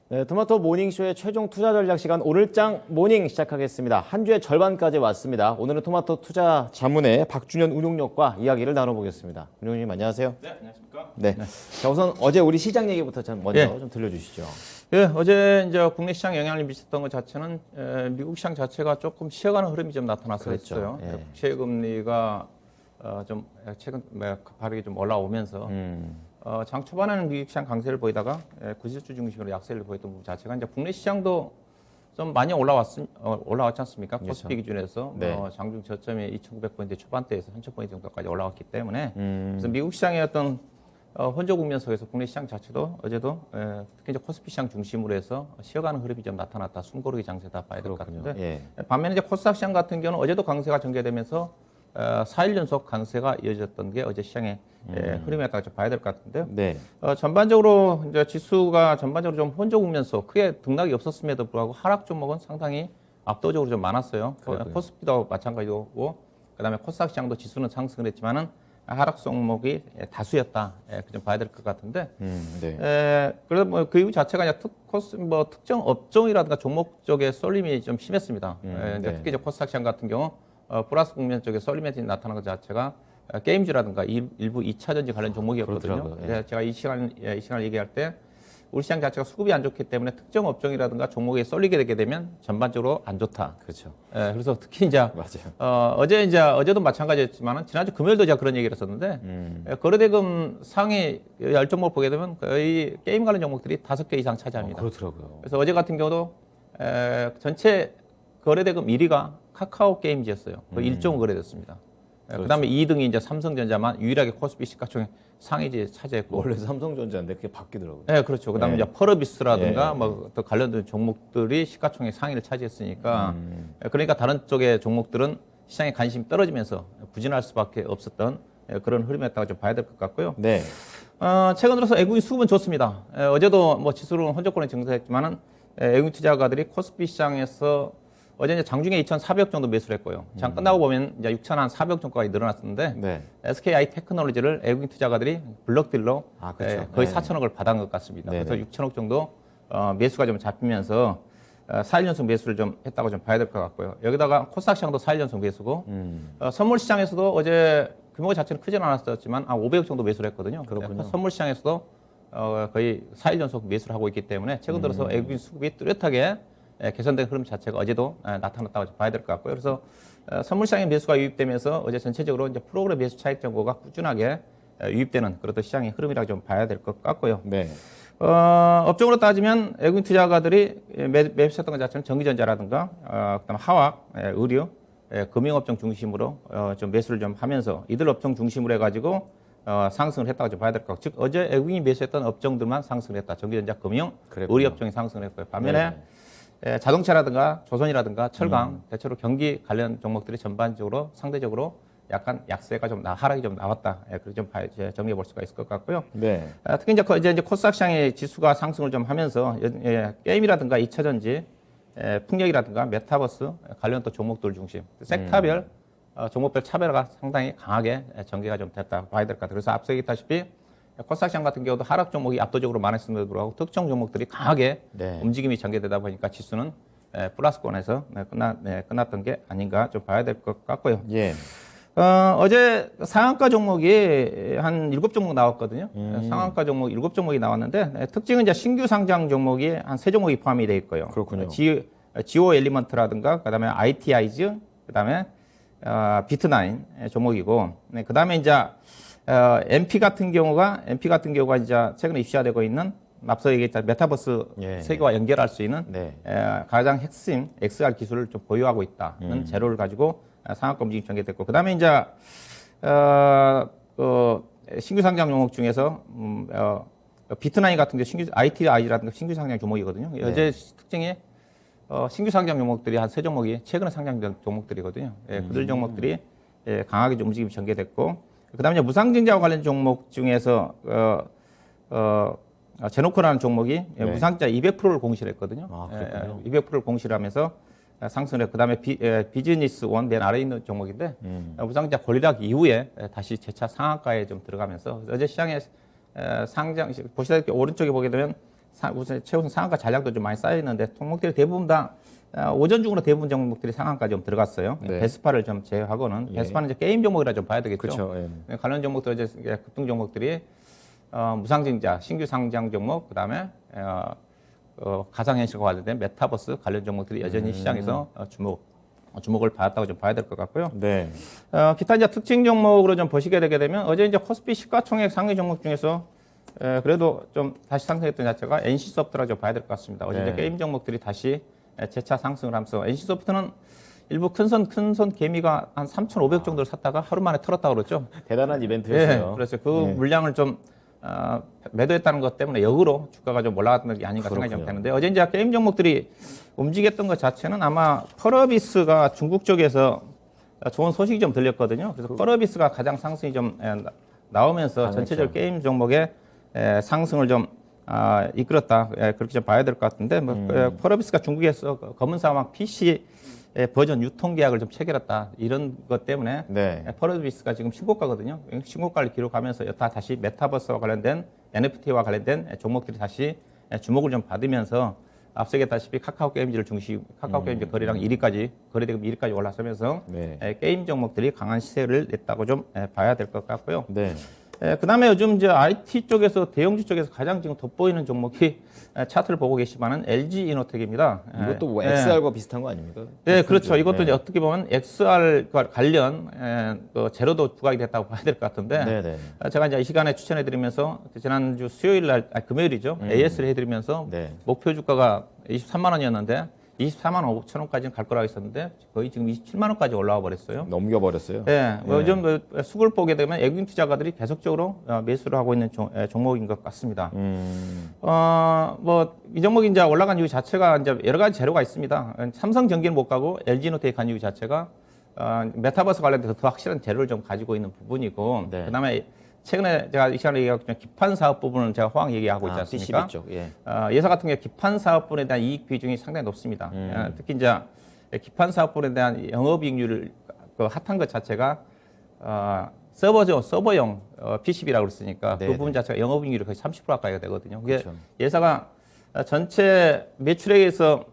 네, 토마토 모닝쇼의 최종 투자 전략 시간 오늘장 모닝 시작하겠습니다. 한 주의 절반까지 왔습니다. 오늘은 토마토 투자 자문의 박준현 운용력과 이야기를 나눠보겠습니다. 운용님 안녕하세요. 네, 안녕하십니까? 네. 자, 우선 어제 우리 시장 얘기부터 먼저 예. 좀 들려주시죠. 예, 어제 이제 국내 시장 영향을 미쳤던 것 자체는 미국 시장 자체가 조금 쉬어가는 흐름이 좀 나타났었어요. 그렇죠. 예. 국채 금리가 좀 최근 가파르게 좀 올라오면서 장 초반에는 미국 시장 강세를 보이다가 구실주 중심으로 약세를 보였던 부분 자체가 이제 국내 시장도 좀 많이 올라왔지 않습니까? 그렇죠. 코스피 기준에서 네. 장중 저점이 2,900포인트 초반대에서 3,000포인트 정도까지 올라왔기 때문에 그래서 미국 시장의 어떤 혼조 국면 속에서 국내 시장 자체도 어제도 특히 이제 코스피 시장 중심으로 해서 쉬어가는 흐름이 좀 나타났다. 숨고르기 장세다 봐야 될 것 같은데 예. 반면에 이제 코스닥 시장 같은 경우는 어제도 강세가 전개되면서 4일 연속 강세가 이어졌던 게 어제 시장의 흐름에 따라 좀 봐야 될 것 같은데요. 네. 전반적으로 이제 지수가 전반적으로 좀 혼조 국면 속 크게 등락이 없었음에도 불구하고 하락 종목은 상당히 압도적으로 좀 많았어요. 코스피도 마찬가지고 그다음에 코스닥 시장도 지수는 상승을 했지만은 하락 종목이 다수였다. 그 좀 봐야 될 것 같은데. 네. 그래도 뭐 그 이유 자체가 이제 특정 업종이라든가 종목 쪽에 쏠림이 좀 심했습니다. 네. 특히 이제 코스닥 시장 같은 경우 플러스 국면 쪽에 쏠림이 나타나는 것 자체가 게임주라든가 일부 2차전지 관련 종목이었거든요. 제가 이 시간을 얘기할 때 우리 시장 자체가 수급이 안 좋기 때문에 특정 업종이라든가 종목에 쏠리게 되게 되면 전반적으로 안 좋다. 그렇죠. 그래서 특히 이제 맞아요. 어제도 마찬가지였지만 지난주 금요일도 제가 그런 얘기를 했었는데 거래대금 상위 10종목 보게 되면 거의 게임 관련 종목들이 5개 이상 차지합니다. 그렇더라고요. 그래서 어제 같은 경우도 전체 거래대금 1위가 카카오 게임즈였어요. 거의 1조 거래됐습니다. 그렇죠. 그다음에 2등이 이제 삼성전자만 유일하게 코스피 시가총액 상위지에 차지했고. 원래 삼성전자인데 그게 바뀌더라고요. 네, 그렇죠. 그다음에 네. 이제 펄어비스라든가 예. 뭐 또 관련된 종목들이 시가총액 상위를 차지했으니까 그러니까 다른 쪽의 종목들은 시장에 관심이 떨어지면서 부진할 수밖에 없었던 그런 흐름이었다고 좀 봐야 될 것 같고요. 네. 최근 들어서 외국인 수급은 좋습니다. 어제도 뭐 지수는 혼조권에 증설했지만은 외국인 투자가들이 코스피 시장에서 어제 이제 장중에 2,400 정도 매수를 했고요. 장 끝나고 보면 이제 6,400 정도까지 늘어났었는데 네. SKI 테크놀로지를 외국인 투자가들이 블럭딜로 그렇죠. 거의 네. 4천억을 받은 것 같습니다. 네네. 그래서 6천억 정도 매수가 좀 잡히면서 4일 연속 매수를 좀 했다고 좀 봐야 될 것 같고요. 여기다가 코스닥 시장도 4일 연속 매수고 선물 시장에서도 어제 규모가 자체는 크지는 않았었지만 500억 정도 매수를 했거든요. 그렇군요. 선물 시장에서도 거의 4일 연속 매수를 하고 있기 때문에 최근 들어서 외국인 수급이 뚜렷하게 개선된 흐름 자체가 어제도 나타났다고 봐야 될 것 같고요. 그래서 선물 시장의 매수가 유입되면서 어제 전체적으로 이제 프로그램 매수 차익 정보가 꾸준하게 유입되는 그런 시장의 흐름이라고 좀 봐야 될 것 같고요. 네. 업종으로 따지면 외국인 투자가들이 매수했던 것 자체는 전기전자라든가 그다음 화학, 의류, 금융업종 중심으로 좀 매수를 좀 하면서 이들 업종 중심으로 해가지고 상승을 했다고 좀 봐야 될 것 같고 즉 어제 외국인이 매수했던 업종들만 상승을 했다. 전기전자, 금융, 의류 업종이 상승을 했고요. 반면에 자동차라든가 조선이라든가 철강, 대체로 경기 관련 종목들이 전반적으로 상대적으로 약간 약세가 좀 하락이 좀 나왔다. 그렇게 좀 정리해 볼 수가 있을 것 같고요. 네. 특히 이제 코스닥 시장의 지수가 상승을 좀 하면서 게임이라든가 2차전지, 풍력이라든가 메타버스 관련 또 종목들 중심, 섹터별 종목별 차별화가 상당히 강하게 전개가 좀 됐다 봐야 될 것 같아요. 그래서 앞서 얘기했다시피 코스닥 시장 같은 경우도 하락 종목이 압도적으로 많았음에도 불구하고 특정 종목들이 강하게 네. 움직임이 전개되다 보니까 지수는 플러스권에서 끝났던 게 아닌가 좀 봐야 될 것 같고요. 예. 어제 상한가 종목이 한 7종목 나왔거든요. 상한가 종목 7종목이 나왔는데 특징은 이제 신규 상장 종목이 한 3종목이 포함이 되어 있고요. 그렇군요. 지오 엘리먼트라든가 그다음에 ITI즈 그다음에 비트나인 종목이고 그다음에 이제 MP 같은 경우가 이제 최근에 입시화되고 있는 앞서 얘기했던 메타버스 세계와 연결할 수 있는 가장 핵심 XR 기술을 좀 보유하고 있다는 재료를 가지고 상한가 움직임이 전개됐고 그다음에 이제 신규 상장 종목 중에서 비트나인 같은 게 ITI라든가 신규 상장 종목이거든요. 어제 특징이 신규 상장 종목들이 한 3종목이 최근에 상장된 종목들이거든요. 그들 종목들이 강하게 좀 움직임이 전개됐고 그다음에 이제 무상증자와 관련 종목 중에서 제노코라는 종목이 무상증자 200%를 공시를 했거든요. 200%를 공시를 하면서 상승을 했고 그다음에 비즈니스 원 맨 아래에 있는 종목인데 무상증자 권리락 이후에 다시 재차 상한가에 좀 들어가면서 어제 시장에 상장 보시다시피 오른쪽에 보게 되면 우선 최우선 상한가 잔량도 좀 많이 쌓여 있는데 종목들이 대부분 다 오전 중으로 대부분 종목들이 상한가 좀 들어갔어요. 네. 베스파를 좀 제외하고는 예. 베스파는 이제 게임 종목이라 좀 봐야 되겠죠. 그렇죠. 예. 관련 종목들 이제 급등 종목들이 무상증자, 신규 상장 종목, 그다음에 가상현실과 관련된 메타버스 관련 종목들이 여전히 시장에서 주목을 받았다고 좀 봐야 될 것 같고요. 네. 기타 이제 특징 종목으로 좀 보시게 되게 되면 어제 이제 코스피 시가총액 상위 종목 중에서 그래도 좀 다시 상승했던 자체가 NC소프트라고 좀 봐야 될 것 같습니다. 어제 네. 이제 게임 종목들이 다시 재차 상승을 하면서 NC소프트는 일부 큰손 개미가 한 3,500 정도를 샀다가 하루 만에 털었다고 그랬죠. 대단한 이벤트였어요. 그래서 그 물량을 좀 매도했다는 것 때문에 역으로 주가가 좀 올라갔던 게 아닌가 생각이 좀 되는데 어제 이제 게임 종목들이 움직였던 것 자체는 아마 펄어비스가 중국 쪽에서 좋은 소식이 좀 들렸거든요. 그래서 펄어비스가 가장 상승이 좀 나오면서 전체적으로 게임 종목의 상승을 좀 이끌었다. 그렇게 좀 봐야 될 것 같은데 펄어비스가 중국에서 검은 사막 PC 버전 유통 계약을 좀 체결했다. 이런 것 때문에 네. 펄어비스가 지금 신고가거든요. 신고가를 기록하면서 여타 다시 메타버스와 관련된 NFT와 관련된 종목들이 다시 주목을 좀 받으면서 앞서 얘기했다시피 카카오 게임즈를 중심, 카카오 게임즈 거래량 1위까지, 거래대금 1위까지 올라서면서 네. 게임 종목들이 강한 시세를 냈다고 좀 봐야 될 것 같고요. 네. 그다음에 요즘 이제 IT 쪽에서 대형주 쪽에서 가장 지금 돋보이는 종목이 차트를 보고 계시면은 LG 이노텍입니다. 이것도 뭐 XR과 비슷한 거 아닙니까? 네, 그렇죠. 이것도 네. 이제 어떻게 보면 XR과 관련 또 재료도 부각이 됐다고 봐야 될 것 같은데 네네. 제가 이제 이 시간에 추천해드리면서 지난주 수요일 날, 금요일이죠. AS를 해드리면서 네. 목표 주가가 23만 원이었는데 24만 5천 원까지는 갈 거라고 했었는데 거의 지금 27만 원까지 올라와 버렸어요. 넘겨버렸어요. 네, 요즘 수급을 보게 되면 외국인 투자가들이 계속적으로 매수를 하고 있는 종목인 것 같습니다. 뭐 이 종목이 이제 올라간 이유 자체가 이제 여러 가지 재료가 있습니다. 삼성전기는 못 가고 LG노텍 간 이유 자체가 메타버스 관련돼서 더 확실한 재료를 좀 가지고 있는 부분이고, 네. 그다음에 최근에 제가 이 시간에 얘기하고 있는 기판 사업 부분을 제가 호황 얘기하고 있지 않습니까? PCB 쪽. 예. 예사 같은 경우 기판 사업분에 대한 이익 비중이 상당히 높습니다. 특히 이제 기판 사업분에 대한 영업이익률을 핫한 것 자체가 서버용 PCB라고 그랬으니까 네네. 그 부분 자체가 영업이익률이 거의 30% 가까이가 되거든요. 그게 그렇죠. 예사가 전체 매출액에서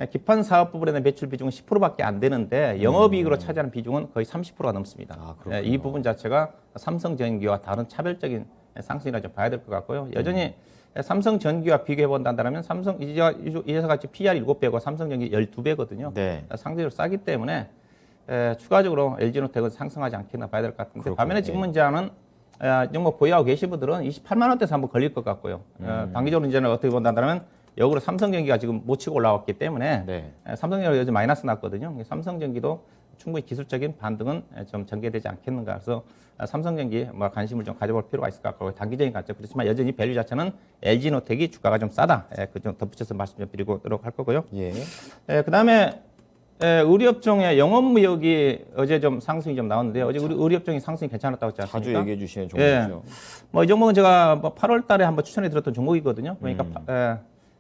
기판 사업 부분에 대한 매출 비중은 10%밖에 안 되는데 영업이익으로 차지하는 비중은 거의 30%가 넘습니다. 아, 그렇군요. 이 부분 자체가 삼성전기와 다른 차별적인 상승이라 좀 봐야 될 것 같고요. 여전히 삼성전기와 비교해 본다면 이 회사가 PER 7배고 삼성전기 12배거든요. 네. 상대적으로 싸기 때문에 추가적으로 LG노텍은 상승하지 않겠나 봐야 될 것 같은데 그렇군요. 반면에 지금 이제는 종목 보유하고 계신 분들은 28만 원대에서 한번 걸릴 것 같고요. 단기적으로 이제는 어떻게 본다면 역으로 삼성전기가 지금 못 치고 올라왔기 때문에 네. 삼성전기가 요즘 마이너스 났거든요. 삼성전기도 충분히 기술적인 반등은 좀 전개되지 않겠는가. 그래서 삼성전기 뭐 관심을 좀 가져볼 필요가 있을 것 같고 단기적인 관점 그렇지만 여전히 밸류 자체는 LG노텍이 주가가 좀 싸다. 그 좀 덧붙여서 말씀 좀 드리도록 할 거고요. 예. 그다음에 의류업종의 영업무역이 어제 좀 상승이 좀 나왔는데요. 어제 우리 의류업종이 상승이 괜찮았다고 했지 않습니까? 자주 얘기해 주시는 종목이죠. 뭐 이 종목은 제가 8월 달에 한번 추천해 드렸던 종목이거든요. 그러니까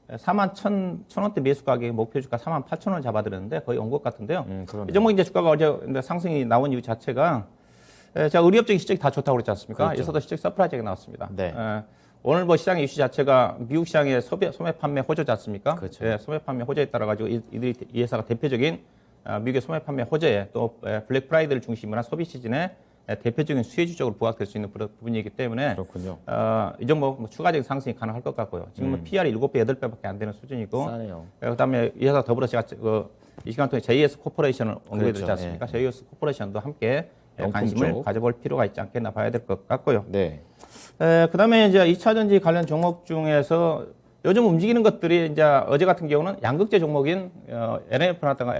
4만 1,000원대 매수 가격의 목표 주가 4만 8천 원을 잡아드렸는데 거의 온 것 같은데요. 그러네요. 이 종목 이제 주가가 어제 상승이 나온 이유 자체가 제가 의류업종의 실적이 다 좋다고 그랬지 않습니까? 그렇죠. 여기서도 실적 서프라이즈가 나왔습니다. 네. 오늘 뭐 시장의 이슈 자체가 미국 시장의 소매 판매 호조지 않습니까? 그렇죠. 소매 판매 호조에 따라 가지고 이 회사가 대표적인 미국의 소매 판매 호조에 또 블랙 프라이드를 중심으로 한 소비 시즌에 대표적인 수혜주적으로 부각될 수 있는 부분이기 때문에 그렇군요. 이 종목 뭐 추가적인 상승이 가능할 것 같고요. 지금은 PR이 7배, 8배밖에 안 되는 수준이고 싸네요. 그다음에 이 회사 더불어 제가 이 시간 동안 JS 코퍼레이션을 언급해드렸지 그렇죠. 않습니까? JS 코퍼레이션도 함께 명품 관심을 쪽. 가져볼 필요가 있지 않겠나 봐야 될 것 같고요. 네. 그다음에 이제 2차 전지 관련 종목 중에서 요즘 움직이는 것들이 이제 어제 같은 경우는 양극재 종목인 LNF라든가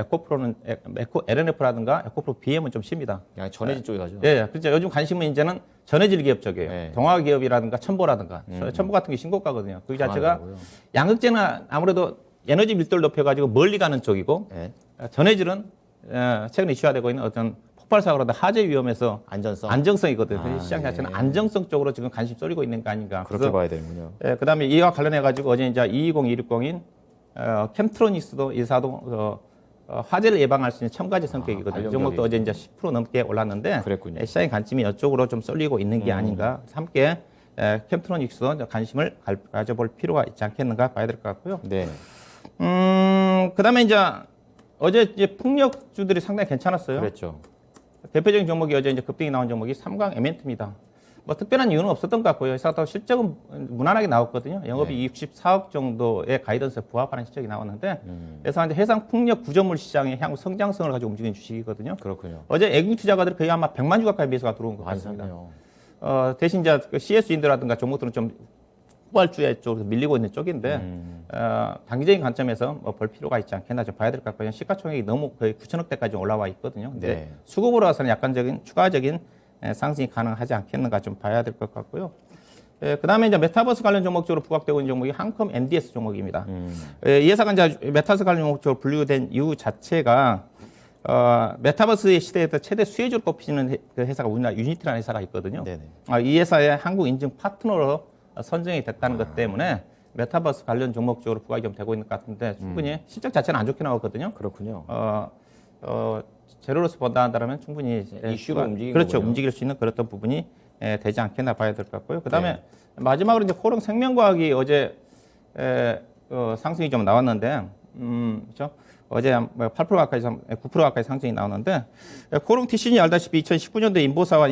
LNF라든가 에코프로 BM은 좀 쉽니다. 그냥 전해질 쪽에 가죠. 예, 그렇죠. 요즘 관심은 이제는 전해질 기업 쪽이에요. 네. 동화 기업이라든가 첨보라든가 첨보 같은 게 신고가거든요. 그 자체가 강하더라고요. 양극재는 아무래도 에너지 밀도를 높여가지고 멀리 가는 쪽이고 네. 전해질은 최근에 이슈화되고 있는 어떤 폭발 사고라든가 하재 위험에서 안전성. 안정성이거든요. 그래서 시장 예. 자체는 안정성 쪽으로 지금 관심 쏠리고 있는 거 아닌가. 그렇게 봐야 되는군요. 그다음에 이와 관련해 가지고 어제 이제 220, 260인 캠트로닉스도 이사도 화재를 예방할 수 있는 첨가제 성격이거든요. 관련 이 종목도 기업이. 어제 이제 10% 넘게 올랐는데 그랬군요. 시장의 관심이 이쪽으로 좀 쏠리고 있는 게 아닌가. 그래서 함께 캠트로닉스도 관심을 가져볼 필요가 있지 않겠는가 봐야 될 것 같고요. 네. 그다음에 이제 어제 이제 풍력주들이 상당히 괜찮았어요. 그랬죠. 대표적인 종목이 어제 이제 급등이 나온 종목이 삼강 에멘트입니다. 뭐 특별한 이유는 없었던 것 같고요. 회사도 실적은 무난하게 나왔거든요. 영업이 64억 정도의 가이던스에 부합하는 실적이 나왔는데, 그래서 이제 해상 풍력 구조물 시장의 향후 성장성을 가지고 움직이는 주식이거든요. 그렇군요. 어제 에quity 투자가들이 거의 아마 100만 주 가까이 매수가 들어온 것 많이 같습니다. 샀네요. 대신 이제 CS인들라든가 종목들은 좀 후발주에 쪽으로 밀리고 있는 쪽인데, 단기적인 관점에서 뭐 볼 필요가 있지 않겠나 좀 봐야 될 것 같고요. 시가총액이 너무 거의 9천억대까지 올라와 있거든요. 근데 네. 수급으로 봐서는 약간적인 추가적인 상승이 가능하지 않겠는가 좀 봐야 될 것 같고요. 그 다음에 이제 메타버스 관련 종목 쪽으로 부각되고 있는 종목이 한컴 NDS 종목입니다. 이 회사가 이제 메타버스 관련 종목 쪽으로 분류된 이유 자체가 메타버스의 시대에서 최대 수혜주로 꼽히는 그 회사가 우리나라 유니티라는 회사가 있거든요. 네네. 이 회사의 한국 인증 파트너로 선정이 됐다는 것 때문에 메타버스 관련 종목 쪽으로 부각이 좀 되고 있는 것 같은데 충분히 실적 자체는 안 좋게 나왔거든요. 그렇군요. 제로로서 본다 한다면 충분히 이슈가 움직이는 그렇죠. 거군요. 움직일 수 있는 그런 부분이 되지 않겠나 봐야 될 것 같고요. 그다음에 마지막으로 이제 코롱 생명과학이 어제 상승이 좀 나왔는데, 그렇죠? 어제 8% 가까이 9% 가까이 상승이 나오는데, 코롱 TC는 알다시피 2019년도에 인보사와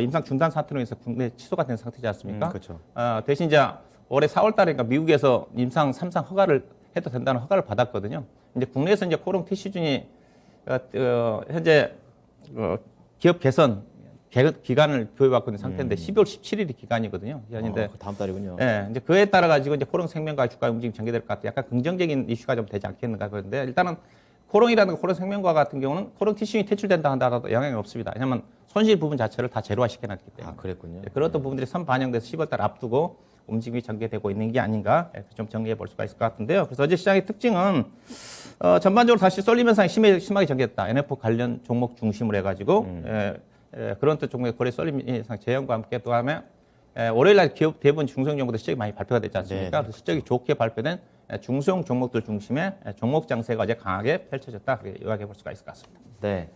임상 중단 사태로 인해서 국내 취소가 된 상태지 않습니까? 그렇죠. 대신 이제 올해 4월달에 미국에서 임상 3상 허가를 해도 된다는 허가를 받았거든요. 이제 국내에서 이제 코롱 TC준이 현재 기업 개선 기간을 교육받고 있는 상태인데 12월 17일이 기간이거든요. 기간인데 다음 달이군요. 예, 이제 그에 따라 가지고 이제 코롱 생명과 주가 움직임 전개될 것 같아요. 약간 긍정적인 이슈가 좀 되지 않겠는가 그런데 일단은 코롱이라든가 코롱 생명과 같은 경우는 코롱 티슈이 퇴출된다 한다라도 영향이 없습니다. 왜냐하면 손실 부분 자체를 다 제로화 시켜놨기 때문에. 그랬군요. 그런 어떤 부분들이 선 반영돼서 10월달 앞두고 움직임이 전개되고 있는 게 아닌가 좀 정리해 볼 수가 있을 것 같은데요. 그래서 어제 시장의 특징은 전반적으로 다시 쏠림 현상이 심하게 전개됐다. NF 관련 종목 중심으로 해가지고 그런 또 종목의 거래 쏠림 현상 재현과 함께 또 하면 월요일날 기업 대부분 중소형 종목들 실적이 많이 발표가 됐지 않습니까? 네, 그래서 실적이 좋게 발표된 중소형 종목들 중심의 종목 장세가 어제 강하게 펼쳐졌다. 그렇게 요약해 볼 수가 있을 것 같습니다. 네.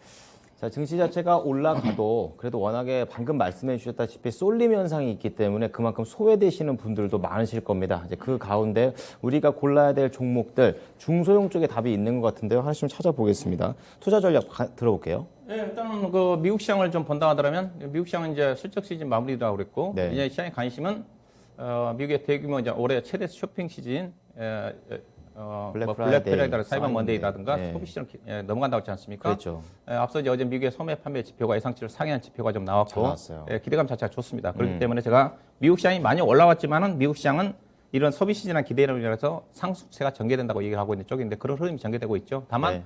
자, 증시 자체가 올라가도 그래도 워낙에 방금 말씀해 주셨다시피 쏠림 현상이 있기 때문에 그만큼 소외되시는 분들도 많으실 겁니다. 이제 그 가운데 우리가 골라야 될 종목들 중소형 쪽에 답이 있는 것 같은데요. 하나씩 좀 찾아보겠습니다. 투자 전략 들어볼게요. 네, 일단은 그 미국 시장을 좀 본다 하더라면 미국 시장은 이제 실적 시즌 마무리라고 그랬고 네. 이제 시장의 관심은 미국의 대규모 이제 올해 최대 쇼핑 시즌 블랙 블랙 프라이데이, 프라이데이, 사이버 먼데이라든가 네. 소비 시장 넘어간다고 했지 않습니까? 그렇죠. 앞서 이제 어제 미국의 소매 판매 지표가 예상치를 상회한 지표가 좀 나왔고 잘 나왔어요. 기대감 자체가 좋습니다. 그렇기 때문에 제가 미국 시장이 많이 올라왔지만은 미국 시장은 이런 소비 시즌이나 기대를 위해서 상승세가 전개된다고 얘기를 하고 있는 쪽인데 그런 흐름이 전개되고 있죠. 다만 네.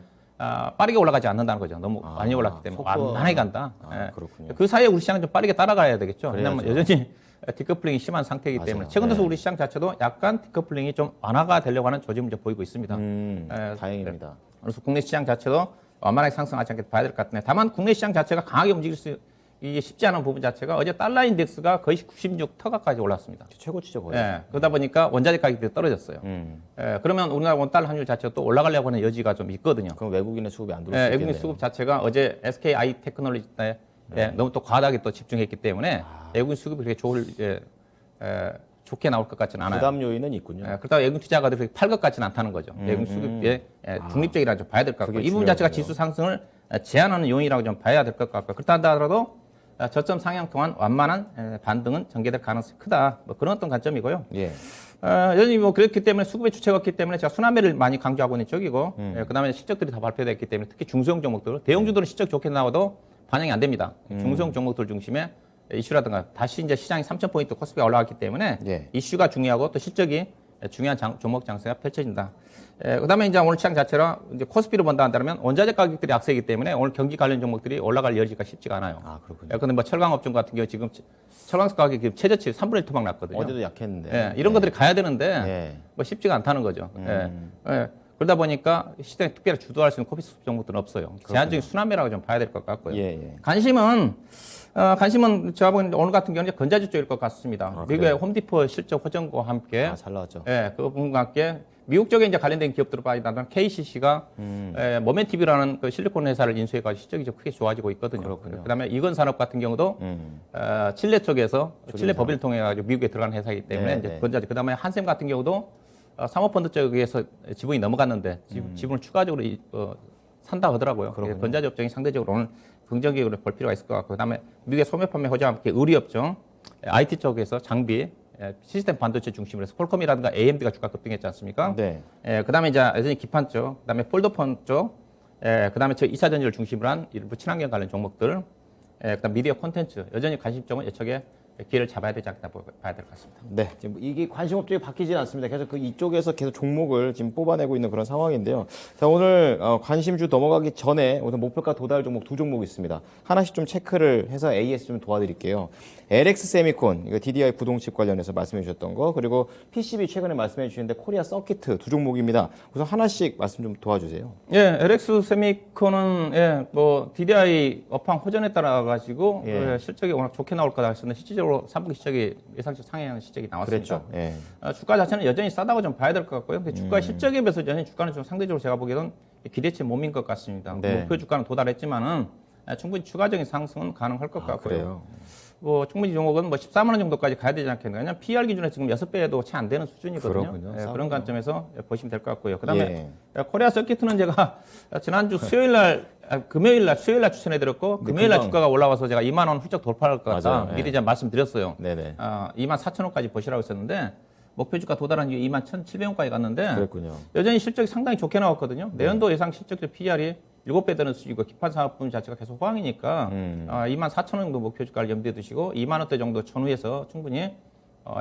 빠르게 올라가지 않는다는 거죠. 너무 많이 올랐기 때문에 속도가- 완만하게 간다. 그렇군요. 그 사이에 우리 시장은 좀 빠르게 따라가야 되겠죠. 왜냐하면 그래야죠. 여전히 디커플링이 심한 상태이기 맞아요. 때문에 최근 들어서 네. 우리 시장 자체도 약간 디커플링이 좀 완화가 되려고 하는 조짐을 좀 보이고 있습니다. 다행입니다. 그래서 국내 시장 자체도 완만하게 상승하지 않게 봐야 될 것 같은데 다만 국내 시장 자체가 강하게 움직일 수 이게 쉽지 않은 부분 자체가 어제 달러 인덱스가 거의 96터가까지 올랐습니다. 최고치죠 거의. 그러다 보니까 원자재 가격이 떨어졌어요. 그러면 우리나라 원달러 환율 자체가 또 올라가려고 하는 여지가 좀 있거든요. 그럼 외국인의 수급이 안 들어올 수 있겠네요. 외국인 수급 자체가 어제 SKI 테크놀로지 때 너무 또 과다하게 또 집중했기 때문에 외국인 수급이 그렇게 좋게 나올 것 같지는 않아요. 부담 요인은 있군요. 그렇다고 외국인 투자가들이 팔 것 같지는 않다는 거죠. 외국인 수급에 중립적이라는 좀 봐야 될 것 같고 그게 이 부분 자체가 중요하군요. 지수 상승을 제한하는 요인이라고 좀 봐야 될 것 같고 그렇다 하더라도 저점 상향 동안 완만한 반등은 전개될 가능성이 크다. 뭐 그런 어떤 관점이고요. 예. 여전히 뭐 그렇기 때문에 수급의 주체가 없기 때문에 제가 순환매를 많이 강조하고 있는 쪽이고 그다음에 실적들이 다 발표됐기 때문에 특히 중소형 종목들 대형주들은 실적 좋게 나와도 반영이 안 됩니다. 중소형 종목들 중심의 이슈라든가 다시 이제 시장이 3,000포인트 코스피가 올라갔기 때문에 예. 이슈가 중요하고 또 실적이 중요한 종목 장세가 펼쳐진다. 그다음에 이제 오늘 시장 자체로 이제 코스피로 본다 한다면 원자재 가격들이 악세이기 때문에 오늘 경기 관련 종목들이 올라갈 여지가 쉽지가 않아요. 그렇군요. 그런데 뭐 철강업종 같은 경우 지금 철강석 가격이 최저치 3분의 1 토막 났거든요. 어제도 약했는데. 이런 것들이 가야 되는데 예. 뭐 쉽지가 않다는 거죠. 그러다 보니까 시장에 특별히 주도할 수 있는 코피 수급 종목들은 없어요. 제한적인 순환매라고 좀 봐야 될 것 같고요. 예. 관심은 제가 보기에는 오늘 같은 경우는 건자재 쪽일 것 같습니다. 미국의 홈디포 실적 호전과 함께 잘 나왔죠. 예, 그 부분과 함께 미국 쪽에 이제 관련된 기업들을 빠지다는 KCC가 모멘티브라는 그 실리콘 회사를 인수해가지고 실적이 좀 크게 좋아지고 있거든요. 그렇군요. 그다음에 이건 산업 같은 경우도 칠레 쪽에서 칠레 법인을 통해 가지고 미국에 들어간 회사이기 때문에 이제 건자재. 그다음에 한샘 같은 경우도 사모펀드 쪽에서 지분이 넘어갔는데 지분을 추가적으로 산다 하더라고요. 건자재 업종이 상대적으로 오늘 긍정적으로 볼 필요가 있을 것 같고, 그다음에 미국의 소매 판매 호재와 함께 의류 업종, IT 쪽에서 장비, 시스템 반도체 중심으로 해서 퀄컴이라든가 AMD가 주가 급등했지 않습니까? 네. 그다음에 이제 여전히 기판 쪽, 그다음에 폴더폰 쪽, 그다음에 저 2차 전지를 중심으로 한 일부 친환경 관련 종목들, 그다음 미디어 콘텐츠 여전히 관심종은 예측에 기회를 잡아야 되지 않겠나 봐야 될 것 같습니다. 네, 지금 이게 관심 업종이 바뀌지 않습니다. 계속 그 이쪽에서 계속 종목을 지금 뽑아내고 있는 그런 상황인데요. 자, 오늘 관심주 넘어가기 전에 오늘 목표가 도달 종목 두 종목 있습니다. 하나씩 좀 체크를 해서 AS 좀 도와드릴게요. LX 세미콘, 이거 DDI 부동칩 관련해서 말씀해 주셨던 거, 그리고 PCB 최근에 말씀해 주셨는데 코리아 서키트 두 종목입니다. 우선 하나씩 말씀 좀 도와주세요. 예, LX 세미콘은 뭐 DDI 업황 호전에 따라 가지고 실적이 워낙 좋게 나올 거다 했었는데 실질적으로 3분기 실적이 예상치 상회하는 실적이 나왔습니다. 그랬죠. 예. 주가 자체는 여전히 싸다고 좀 봐야 될 것 같고요. 근데 주가 실적에 비해서 여전히 주가는 좀 상대적으로 제가 보기에는 기대치 몸인 것 같습니다. 네. 목표 주가는 도달했지만은 충분히 추가적인 상승은 가능할 것 같고요. 그래요? 뭐 충분히 종목은 뭐 14만 원 정도까지 가야 되지 않겠나. 그냥 PR 기준에 지금 6배에도 채 안 되는 수준이거든요. 그렇군요. 그런 관점에서 보시면 될 것 같고요. 그다음에 코리아 서키트는 제가 지난주 금요일 날 추천해 드렸고 금요일 날 주가가 올라와서 제가 2만 원 훌쩍 돌파할 것 같다. 맞아요. 미리 제가 말씀드렸어요. 네네. 2만 4천 원까지 보시라고 했었는데 목표 주가 도달한 이후에 2만 1,700원까지 갔는데 그랬군요. 여전히 실적이 상당히 좋게 나왔거든요. 내년도 예상 실적들 PR이 7배 되는 수준이고 기판 산업분 자체가 계속 호황이니까 2만 4천 원 정도 목표 주가를 염두에 두시고 2만 원대 정도 전후에서 충분히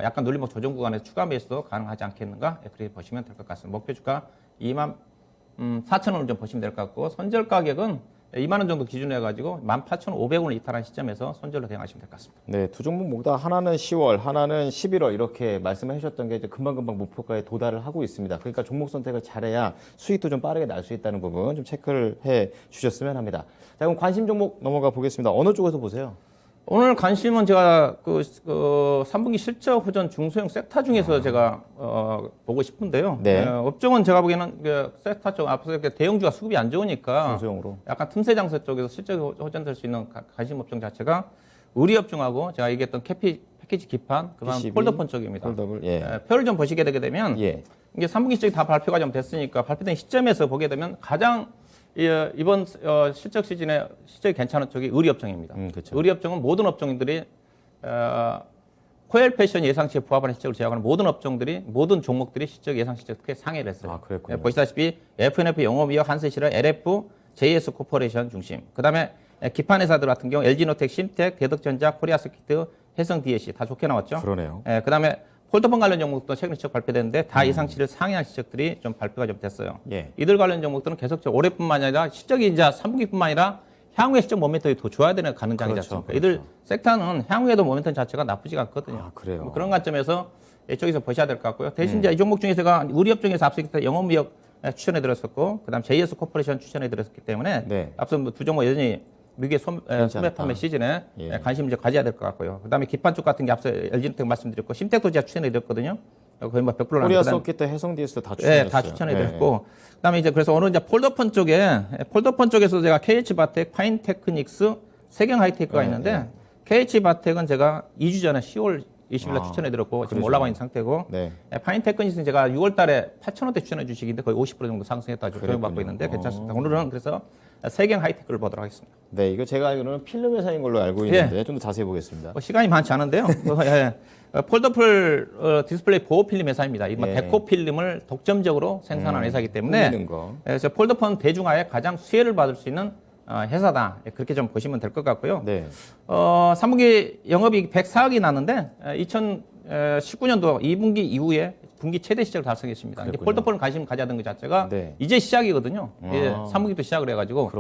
약간 눌림목 조정 구간에서 추가 매수도 가능하지 않겠는가? 그렇게 보시면 될 것 같습니다. 목표 주가 2만 4천 원을 좀 보시면 될 것 같고 손절 가격은 2만 원 정도 기준으로 해가지고 18,500원을 이탈한 시점에서 손절로 대응하시면 될 것 같습니다. 네, 두 종목 모두 다 하나는 10월, 하나는 11월 이렇게 말씀해 주셨던 게 이제 금방금방 목표가에 도달을 하고 있습니다. 그러니까 종목 선택을 잘해야 수익도 좀 빠르게 날 수 있다는 부분 좀 체크를 해 주셨으면 합니다. 자, 그럼 관심 종목 넘어가 보겠습니다. 어느 쪽에서 보세요? 오늘 관심은 제가 그 3분기 실적 호전 중소형 섹터 중에서 제가 보고 싶은데요. 네. 업종은 제가 보기에는 그 섹터 쪽 앞서 이렇게 대형주가 수급이 안 좋으니까 중소형으로. 약간 틈새 장사 쪽에서 실적이 호전될 수 있는 관심 업종 자체가 의류 업종하고 제가 얘기했던 패키지 기판, 그다음 PCB, 폴더폰 쪽입니다. 폴더블, 표를 좀 보시게 되게 되면 이게 3분기 실적이 다 발표가 좀 됐으니까 발표된 시점에서 보게 되면 가장 이번 실적 시즌에 실적이 괜찮은 쪽이 의류 업종입니다. 그렇죠. 의류 업종은 모든 업종들이 코엘 패션 예상치에 부합하는 실적을 제약하는 모든 종목들이 실적 예상 실적 크게 상회를 했어요. 아, 그랬군요. 보시다시피 FNF 영업이익 한세실의 LF, JS 코퍼레이션 중심. 그다음에 기판 회사들 같은 경우 LG노텍, 심텍, 대덕전자, 코리아서키트, 해성 DSC 다 좋게 나왔죠. 그러네요. 그다음에 폴더폰 관련 종목도 최근 실적 발표됐는데 다 예상치를 상회한 실적들이 좀 발표가 좀 됐어요. 이들 관련 종목들은 계속적으로 올해뿐만 아니라 실적이 이제 3분기뿐만 아니라 향후의 실적 모멘텀이 더 좋아야 되는 가능성이지 않습니까? 이들 섹터는 향후에도 모멘텀 자체가 나쁘지가 않거든요. 아, 그래요? 뭐 그런 관점에서 이쪽에서 보셔야 될 것 같고요. 대신 이제 이 종목 중에서 제가 의류 업종에서 앞서 얘기했던 영업무역 추천해 드렸었고, 그다음 JS 코퍼레이션 추천해 드렸기 때문에 앞서 두 종목 여전히 미국의 소매 판매 시즌에 관심 이제 가져야 될 것 같고요. 그다음에 기판 쪽 같은 게 앞서 LG노텍 말씀드렸고, 심텍도 제가 추천해 드렸거든요. 거의 뭐 100% 코리아 서키트, 해성 DS 다 추천했어요. 다 추천해 드렸고, 그다음에 이제 그래서 오늘 이제 폴더폰 쪽에서 제가 KH바텍, 파인테크닉스, 세경하이테크가 있는데 KH바텍은 제가 2주 전에 10월 20일 날 추천해 드렸고 지금 올라와 있는 상태고, 파인테크닉스는 제가 6월 달에 8,000원대 추천해 주시기인데 거의 50% 정도 상승했다고 조정받고 있는데 괜찮습니다. 오늘은 그래서 세경 하이테크를 보도록 하겠습니다. 네, 이거 제가 알기로는 필름 회사인 걸로 알고 있는데 좀 더 자세히 보겠습니다. 시간이 많지 않은데요. 폴더풀 디스플레이 보호 필름 회사입니다. 이 데코 필름을 독점적으로 생산하는 회사이기 때문에 그래서 폴더폰 대중화에 가장 수혜를 받을 수 있는 회사다. 그렇게 좀 보시면 될 것 같고요. 3분기 영업이익 104억이 났는데 2019년도 2분기 이후에 분기 최대 시작을 달성했습니다. 이제 폴더폰을 관심 가져야 되는 것 자체가 이제 시작이거든요. 3분기도 시작을 해가지고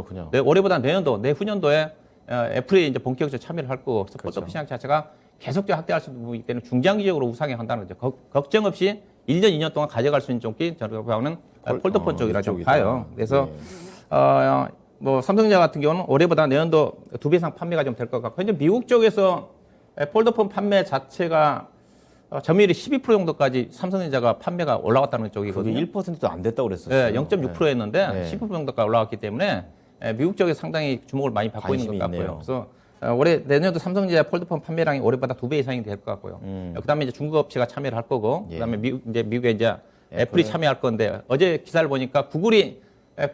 올해보다 내후년도에 애플이 이제 본격적으로 참여를 할 거고, 폴더폰 시장 자체가 계속적으로 확대할 수 있는 부분이기 때문에 중장기적으로 우상향한다는 거죠. 걱정 없이 1년, 2년 동안 가져갈 수 있는 종기 저희가 보는 폴더폰 쪽이라 좀 이쪽이다. 봐요. 그래서 네. 뭐 삼성전자 같은 경우는 올해보다 내년도 2배 이상 판매가 좀 될 것 같고 현재 미국 쪽에서 폴더폰 판매 자체가 점유율이 12% 정도까지 삼성전자가 판매가 올라갔다는 쪽이거든요. 그게 1%도 안 됐다고 그랬었어요. 네, 0.6%였는데 네. 10% 정도까지 올라갔기 때문에 미국 쪽에 상당히 주목을 많이 받고 있는 것 관심이 같고요. 있네요. 그래서 올해 내년도 삼성전자 폴더폰 판매량이 올해보다 2배 이상이 될 것 같고요. 그다음에 이제 중국 업체가 참여를 할 거고, 예. 그다음에 미국에 이제 애플이 참여할 건데 어제 기사를 보니까 구글이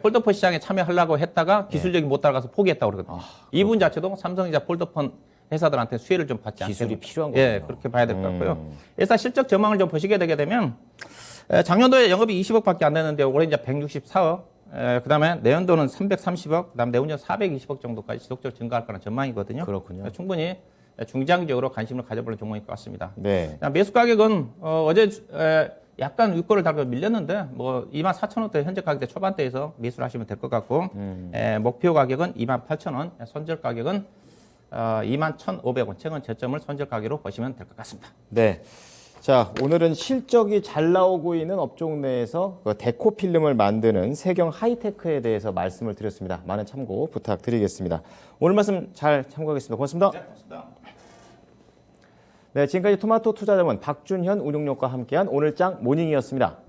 폴더폰 시장에 참여하려고 했다가 기술력이 못 따라가서 포기했다고 그러거든요. 이 부분 자체도 삼성전자 폴더폰 회사들한테 수혜를 좀 받지 기술이 않겠나. 필요한 예, 거군요. 그렇게 봐야 될 것 같고요. 일단 실적 전망을 좀 보시게 되게 되면 작년도에 영업이 20억밖에 안 됐는데 올해 이제 164억, 그다음에 내년도는 330억, 그다음 내후년 420억 정도까지 지속적으로 증가할 거라는 전망이거든요. 그렇군요. 충분히 중장기적으로 관심을 가져볼 종목일 것 같습니다. 네. 매수 가격은 어제 약간 윗골을 달고 밀렸는데 뭐 24,000원대 현재 가격대 초반대에서 매수를 하시면 될 것 같고 목표 가격은 28,000원, 손절 가격은 21,500원, 최근 저점을 손절 가격으로 보시면 될 것 같습니다. 네. 자, 오늘은 실적이 잘 나오고 있는 업종 내에서 그 데코 필름을 만드는 세경 하이테크에 대해서 말씀을 드렸습니다. 많은 참고 부탁드리겠습니다. 오늘 말씀 잘 참고하겠습니다. 고맙습니다. 네, 고맙습니다. 네, 지금까지 토마토 투자자문 박준현 운용력과 함께한 오늘장 모닝이었습니다.